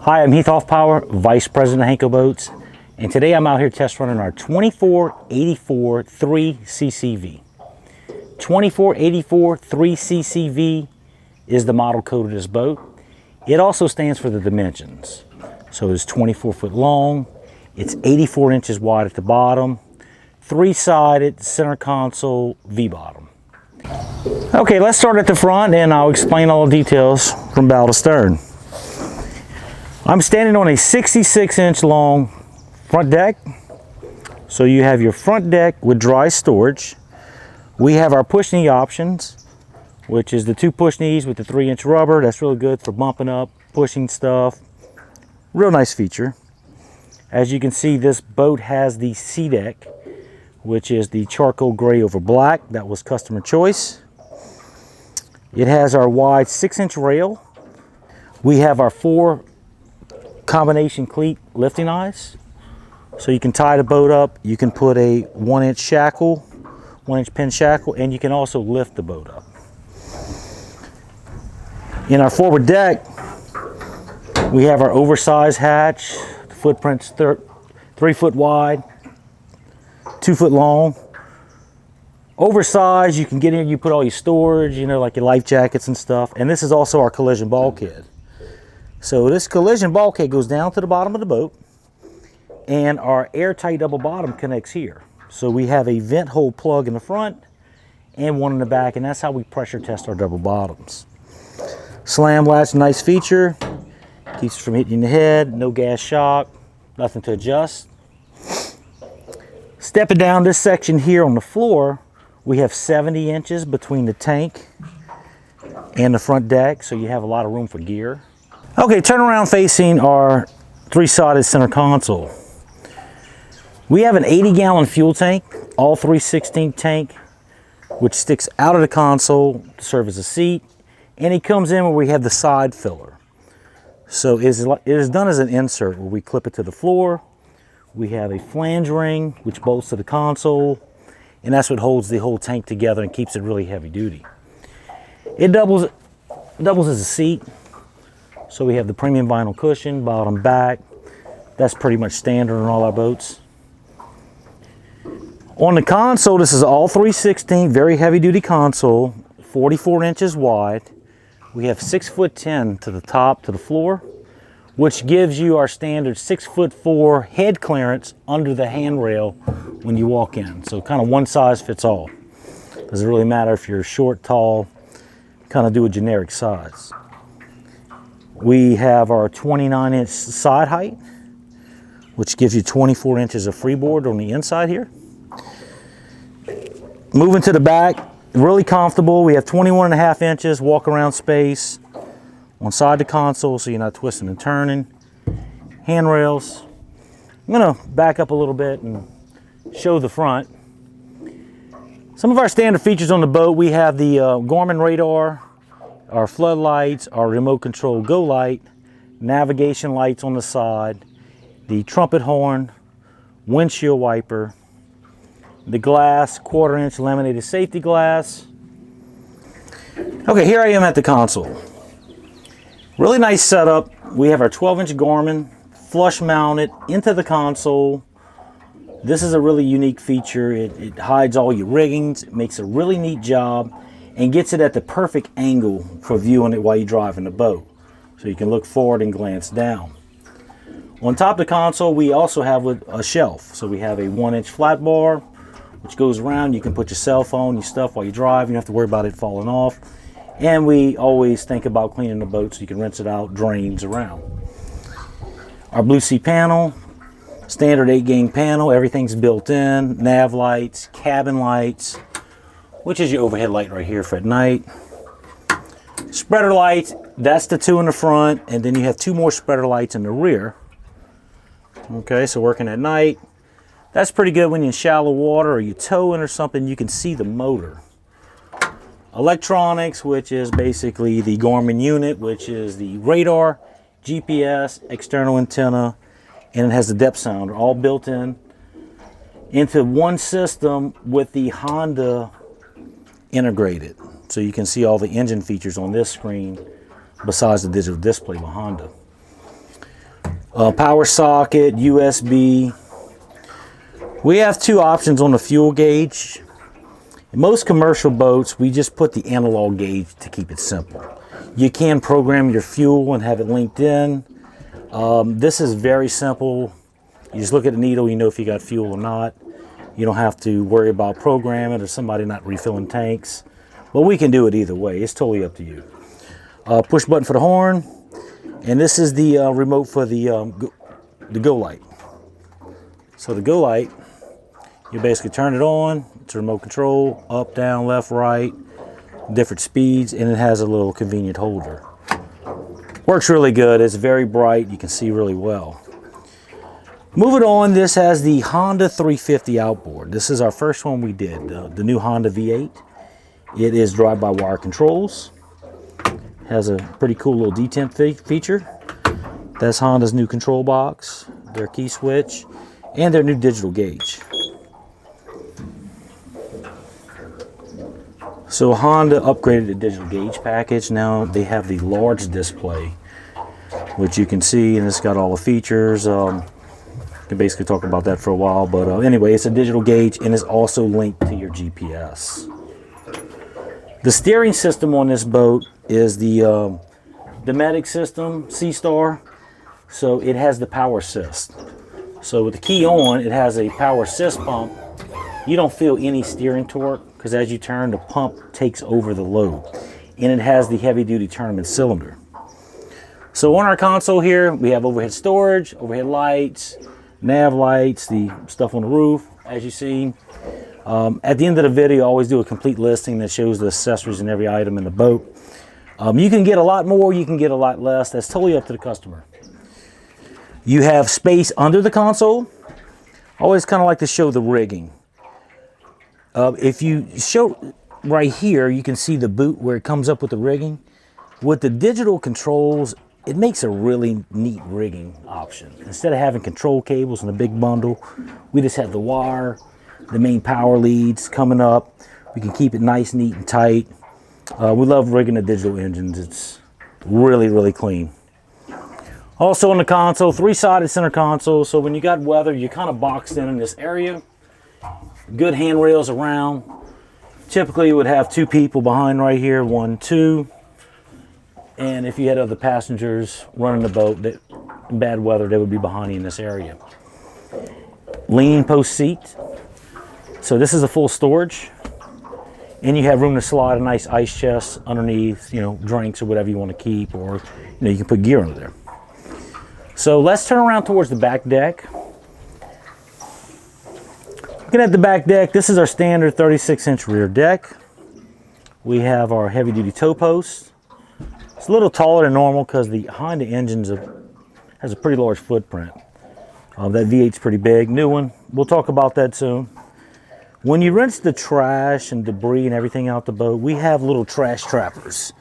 Hi, I'm Heath Offpower, Vice President of Hanko Boats, and today I'm out here test running our 2484 3CCV. 2484 3CCV is the model code of this boat. It also stands for the dimensions. So it's 24 foot long, it's 84 inches wide at the bottom, three-sided center console V-bottom. Okay, let's start at the front and I'll explain all the details from bow to stern. I'm standing on a 66-inch long front deck. So you have your front deck with dry storage. We have our push knee options, which is the two push knees with the 3-inch rubber. That's really good for bumping up, pushing stuff. Real nice feature. As you can see, this boat has the Sea Dek, which is the charcoal gray over black. That was customer choice. It has our wide 6-inch rail. We have our 4 combination cleat lifting eyes. So you can tie the boat up, you can put a 1-inch shackle, 1-inch pin shackle, and you can also lift the boat up. In our forward deck, we have our oversized hatch. The footprint's 3 foot wide, 2 foot long. Oversized, you can get in, you put all your storage, you know, like your life jackets and stuff. And this is also our collision bulkhead. So this collision bulkhead goes down to the bottom of the boat, and our airtight double bottom connects here. So we have a vent hole plug in the front and one in the back, and that's how we pressure test our double bottoms. Slam latch, nice feature. Keeps from hitting the head, no gas shock, nothing to adjust. Stepping down this section here on the floor, we have 70 inches between the tank and the front deck, so you have a lot of room for gear. Okay, turn around facing our 3-sided center console. We have an 80-gallon fuel tank, all 3/16 tank, which sticks out of the console to serve as a seat, and it comes in where we have the side filler. So it is done as an insert where we clip it to the floor. We have a flange ring which bolts to the console, and that's what holds the whole tank together and keeps it really heavy duty. It doubles as a seat. So we have the premium vinyl cushion, bottom, back. That's pretty much standard on all our boats. On the console, this is all 3/16, very heavy duty console, 44 inches wide. We have 6'10" to the top, to the floor, which gives you our standard 6'4" head clearance under the handrail when you walk in. So kind of one size fits all. Doesn't really matter if you're short, tall, kind of do a generic size. We have our 29-inch side height, which gives you 24 inches of freeboard on the inside here. Moving to the back, really comfortable. We have 21.5 inches walk around space on side the console, so you're not twisting and turning. Handrails. I'm gonna back up a little bit and show the front. Some of our standard features on the boat, we have the Garmin radar, our floodlights, our remote control go light, navigation lights on the side, the trumpet horn, windshield wiper, the glass, 1/4-inch laminated safety glass. Okay, here I am at the console. Really nice setup. We have our 12-inch Garmin flush mounted into the console. This is a really unique feature. It hides all your riggings, it makes a really neat job, and gets it at the perfect angle for viewing it while you're driving the boat. So you can look forward and glance down. On top of the console, we also have a shelf. So we have a 1-inch flat bar, which goes around. You can put your cell phone, your stuff while you drive. You don't have to worry about it falling off. And we always think about cleaning the boat so you can rinse it out, drains around. Our Blue Sea panel, standard 8-gang panel. Everything's built in. Nav lights, cabin lights, which is your overhead light right here for at night. Spreader lights, that's the 2 in the front, and then you have 2 more spreader lights in the rear. Okay, so working at night. That's pretty good when you're in shallow water or you're towing or something, you can see the motor. Electronics, which is basically the Garmin unit, which is the radar, GPS, external antenna, and it has the depth sounder, all built in into one system with the Honda integrated. So you can see all the engine features on this screen besides the digital display with Honda. Power socket, USB. We have two options on the fuel gauge. In most commercial boats, we just put the analog gauge to keep it simple. You can program your fuel and have it linked in. This is very simple. You just look at the needle, you know if you got fuel or not. You don't have to worry about programming or somebody not refilling tanks. But we can do it either way. It's totally up to you. Push button for the horn. And this is the remote for the go light. So the go light, you basically turn it on. It's a remote control, up, down, left, right, different speeds, and it has a little convenient holder. Works really good. It's very bright. You can see really well. Moving on, this has the Honda 350 outboard. This is our first one we did, the new Honda V8. It is drive-by-wire controls. Has a pretty cool little detemp feature. That's Honda's new control box, their key switch, and their new digital gauge. So Honda upgraded the digital gauge package. Now they have the large display, which you can see, and it's got all the features. Can basically talk about that for a while, but anyway, it's a digital gauge and it's also linked to your GPS. The steering system on this boat is the Dometic system, C-Star, so it has the power assist. So with the key on, it has a power assist pump. You don't feel any steering torque because as you turn, the pump takes over the load, and it has the heavy-duty tournament cylinder. So on our console here, we have overhead storage, overhead lights, nav lights, the stuff on the roof, as you've seen. At the end of the video, I always do a complete listing that shows the accessories and every item in the boat. You can get a lot more, you can get a lot less. That's totally up to the customer. You have space under the console. I always kind of like to show the rigging. If you show right here, you can see the boot where it comes up with the rigging. With the digital controls, it makes a really neat rigging option. Instead of having control cables in a big bundle, we just have the wire, the main power leads coming up. We can keep it nice, neat, and tight. We love rigging the digital engines. It's really, really clean. Also on the console, three-sided center console. So when you got weather, you're kind of boxed in this area. Good handrails around. Typically you would have two people behind right here, 1, 2. And if you had other passengers running the boat, that in bad weather, they would be behind you in this area. Leaning post seat. So this is a full storage. And you have room to slide a nice ice chest underneath, you know, drinks or whatever you want to keep, or, you know, you can put gear under there. So let's turn around towards the back deck. Looking at the back deck, this is our standard 36-inch rear deck. We have our heavy-duty tow post. It's a little taller than normal because the Honda engine has a pretty large footprint. That V8's pretty big, new one. We'll talk about that soon. When you rinse the trash and debris and everything out the boat, we have little trash trappers.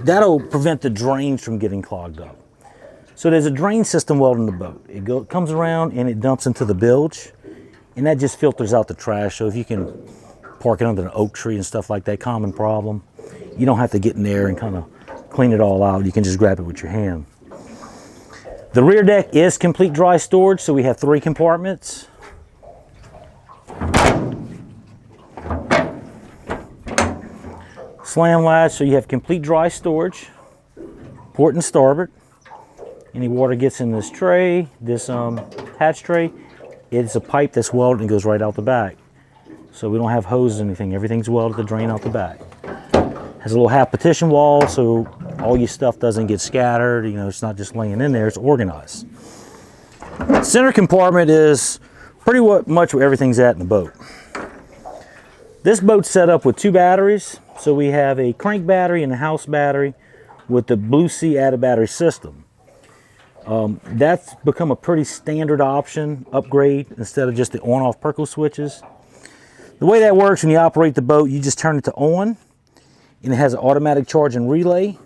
That'll prevent the drains from getting clogged up. So there's a drain system welded in the boat. It comes around and it dumps into the bilge, and that just filters out the trash. So if you can park it under an oak tree and stuff like that, common problem, you don't have to get in there and kind of clean it all out. You can just grab it with your hand. The rear deck is complete dry storage, so we have 3 compartments. Slam latch, so you have complete dry storage, port and starboard. Any water gets in this tray, this hatch tray, it's a pipe that's welded and goes right out the back. So we don't have hoses or anything. Everything's welded to drain out the back. Has a little half partition wall, so all your stuff doesn't get scattered. You know, it's not just laying in there, it's organized. Center compartment is pretty much where everything's at in the boat. This boat's set up with 2 batteries. So we have a crank battery and a house battery with the Blue Sea added battery system. That's become a pretty standard option upgrade instead of just the on-off Perco switches. The way that works, when you operate the boat, you just turn it to on, and it has an automatic charging relay.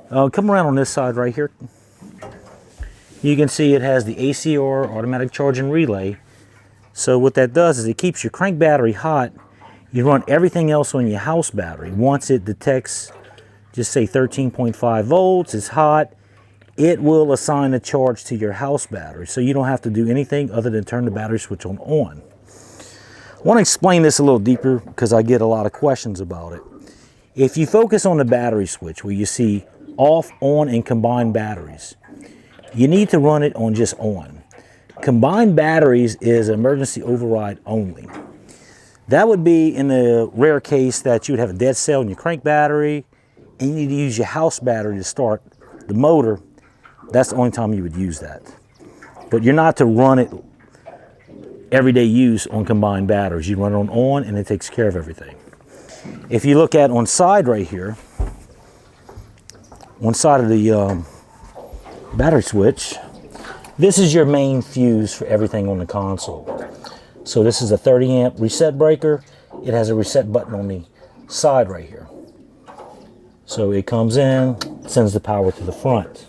Come around on this side right here. You can see it has the ACR, automatic charging relay. So what that does is it keeps your crank battery hot. You run everything else on your house battery. Once it detects, just say 13.5 volts, it's hot, it will assign a charge to your house battery. So you don't have to do anything other than turn the battery switch on. I want to explain this a little deeper because I get a lot of questions about it. If you focus on the battery switch where you see off, on, and combined batteries, you need to run it on just on. Combined batteries is emergency override only. That would be in the rare case that you would have a dead cell in your crank battery and you need to use your house battery to start the motor. That's the only time you would use that. But you're not to run it everyday use on combined batteries. You run it on and it takes care of everything. If you look at on side right here, one side of the battery switch, this is your main fuse for everything on the console. So this is a 30 amp reset breaker. It has a reset button on the side right here. So it comes in, sends the power to the front.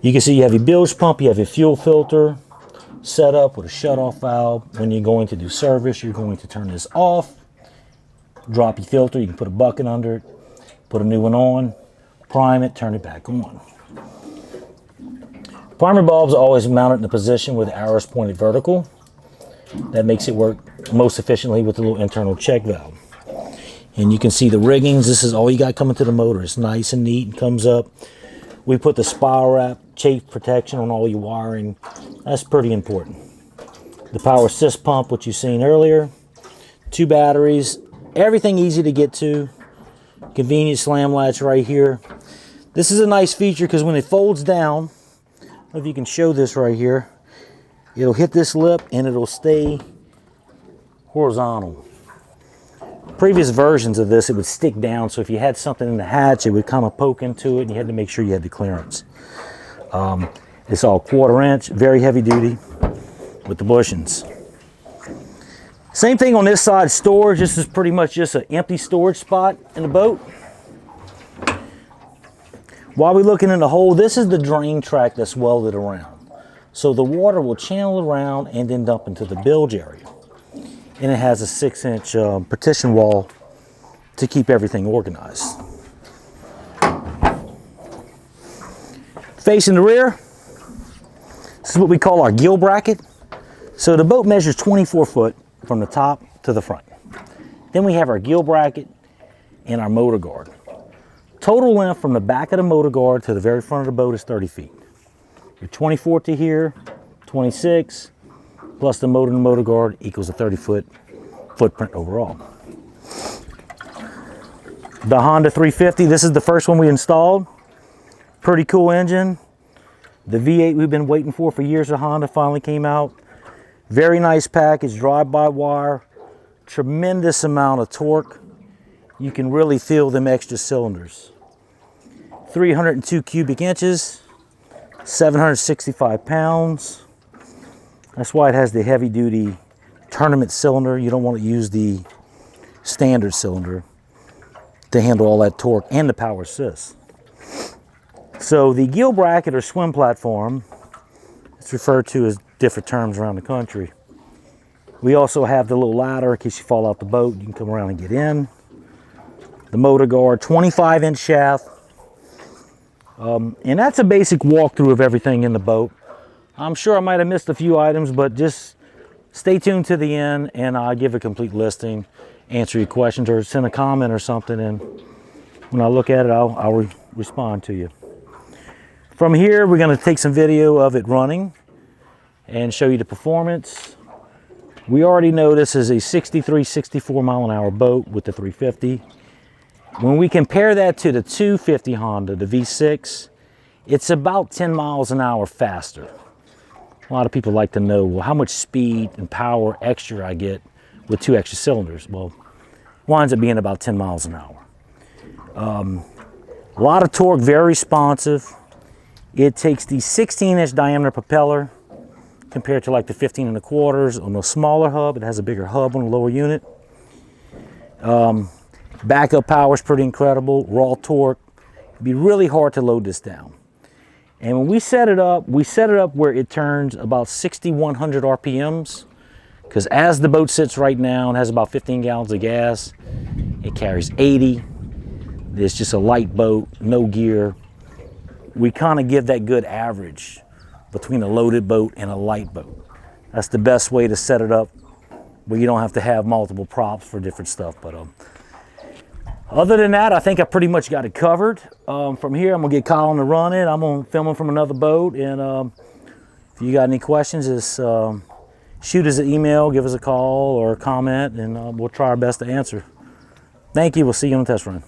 You can see you have your bilge pump, you have your fuel filter set up with a shutoff valve. When you're going to do service, you're going to turn this off, drop your filter, you can put a bucket under it, put a new one on, prime it, turn it back on. Primer bulbs are always mounted in a position with the arrows pointed vertical. That makes it work most efficiently with the little internal check valve. And you can see the riggings. This is all you got coming to the motor. It's nice and neat and comes up. We put the spiral wrap chafe protection on all your wiring. That's pretty important. The power assist pump, which you've seen earlier. 2 batteries. Everything easy to get to. Convenient slam latch right here. This is a nice feature because when it folds down, I don't know if you can show this right here, it'll hit this lip and it'll stay horizontal. Previous versions of this, it would stick down, so if you had something in the hatch, it would kind of poke into it and you had to make sure you had the clearance. It's all 1/4 inch, very heavy duty with the bushings. Same thing on this side, storage. This is pretty much just an empty storage spot in the boat. While we're looking in the hole, this is the drain track that's welded around. So the water will channel around and then dump into the bilge area. And it has a 6-inch partition wall to keep everything organized. Facing the rear, this is what we call our gill bracket. So the boat measures 24 foot from the top to the front. Then we have our gill bracket and our motor guard. Total length from the back of the motor guard to the very front of the boat is 30 feet. Your 24 to here, 26, plus the motor and the motor guard equals a 30-foot footprint overall. The Honda 350, this is the first one we installed. Pretty cool engine. The V8 we've been waiting for years at Honda finally came out. Very nice package, drive-by-wire, tremendous amount of torque. You can really feel them extra cylinders. 302 cubic inches, 765 pounds. That's why it has the heavy-duty tournament cylinder. You don't want to use the standard cylinder to handle all that torque and the power assist. So the gill bracket or swim platform, it's referred to as different terms around the country. We also have the little ladder in case you fall out the boat. You can come around and get in. The motor guard, 25-inch shaft. And that's a basic walkthrough of everything in the boat. I'm sure I might have missed a few items, but just stay tuned to the end and I'll give a complete listing, answer your questions, or send a comment or something, and when I look at it, I'll respond to you. From here, we're going to take some video of it running and show you the performance. We already know this is a 63, 64 mile an hour boat with the 350. When we compare that to the 250 Honda, the V6, it's about 10 miles an hour faster. A lot of people like to know, well, how much speed and power extra I get with 2 extra cylinders. Well, it winds up being about 10 miles an hour. A lot of torque, very responsive. It takes the 16-inch diameter propeller compared to like the 15 1/4 on the smaller hub. It has a bigger hub on the lower unit. Backup power is pretty incredible. Raw torque. It'd be really hard to load this down. And when we set it up where it turns about 6,100 RPMs, because as the boat sits right now, it has about 15 gallons of gas. It carries 80. It's just a light boat, no gear, we kind of give that good average between a loaded boat and a light boat. That's the best way to set it up where you don't have to have multiple props for different stuff. But other than that, I think I pretty much got it covered. From here, I'm gonna get Colin to run it. I'm gonna film him from another boat, and if you got any questions, just shoot us an email, give us a call or a comment, and we'll try our best to answer. Thank you. We'll see you on the test run.